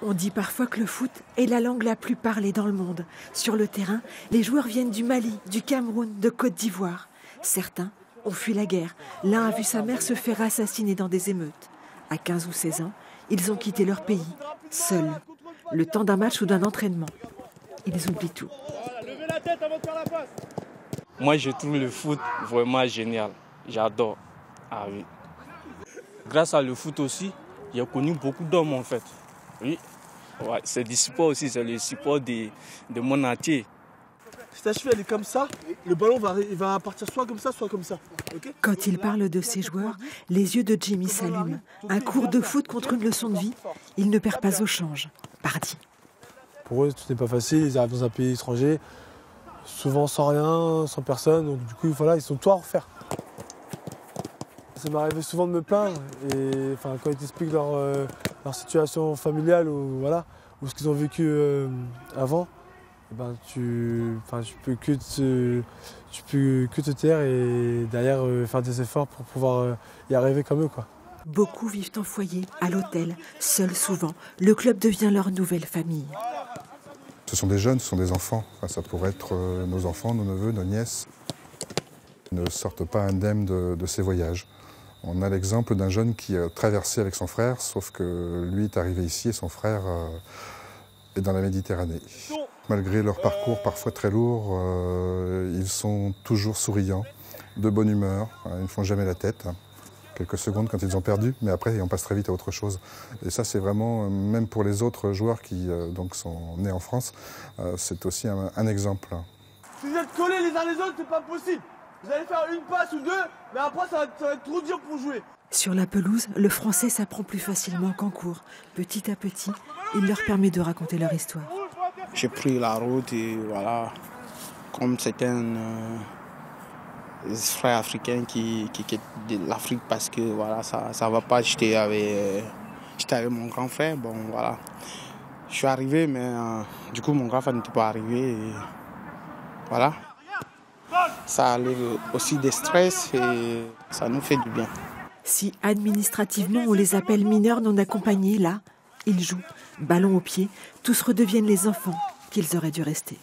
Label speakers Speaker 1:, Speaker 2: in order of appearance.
Speaker 1: On dit parfois que le foot est la langue la plus parlée dans le monde. Sur le terrain, les joueurs viennent du Mali, du Cameroun, de Côte d'Ivoire. Certains ont fui la guerre. L'un a vu sa mère se faire assassiner dans des émeutes. À 15 ou 16 ans, ils ont quitté leur pays, seuls, le temps d'un match ou d'un entraînement. Ils oublient tout.
Speaker 2: Moi, je trouve le foot vraiment génial. J'adore. Ah oui. Grâce à le foot aussi, j'ai connu beaucoup d'hommes en fait. Oui. Ouais, c'est du sport aussi, c'est le sport de mon entier.
Speaker 3: Si ta cheville elle est comme ça, le ballon va partir soit comme ça, soit comme ça. Okay.
Speaker 1: Quand il parle de ses joueurs, les yeux de Jimmy s'allument. Un cours de foot contre une leçon de vie, il ne perd pas au change. Pardi.
Speaker 3: Pour eux, tout n'est pas facile, ils arrivent dans un pays étranger, souvent sans rien, sans personne, donc du coup voilà, ils sont tout à refaire. Ça m'est arrivé souvent de me plaindre, et quand ils t'expliquent leur situation familiale ou, voilà, ou ce qu'ils ont vécu avant, tu peux que te taire et derrière faire des efforts pour pouvoir y arriver comme eux, quoi.
Speaker 1: Beaucoup vivent en foyer, à l'hôtel, seuls souvent. Le club devient leur nouvelle famille.
Speaker 4: Ce sont des jeunes, ce sont des enfants. Ça pourrait être nos enfants, nos neveux, nos nièces. Ils ne sortent pas indemnes de ces voyages. On a l'exemple d'un jeune qui a traversé avec son frère, sauf que lui est arrivé ici et son frère est dans la Méditerranée. Malgré leur parcours parfois très lourd, ils sont toujours souriants, de bonne humeur, ils ne font jamais la tête. Quelques secondes quand ils ont perdu, mais après on passe très vite à autre chose. Et ça c'est vraiment, même pour les autres joueurs qui donc sont nés en France, c'est aussi un exemple.
Speaker 3: Si vous êtes collés les uns les autres, c'est pas possible. Vous allez faire une passe ou deux, mais après ça va être trop dur pour jouer.
Speaker 1: Sur la pelouse, le français s'apprend plus facilement qu'en cours. Petit à petit, il leur permet de raconter leur histoire.
Speaker 5: J'ai pris la route et voilà, comme c'était un frère africain qui quitte l'Afrique parce que voilà, ça va pas, j'étais avec mon grand frère, bon voilà. Je suis arrivé, mais du coup mon grand frère n'était pas arrivé et voilà. Ça enlève aussi des stress et ça nous fait du bien.
Speaker 1: Si administrativement on les appelle mineurs non accompagnés, là, ils jouent, ballon au pied, tous redeviennent les enfants qu'ils auraient dû rester.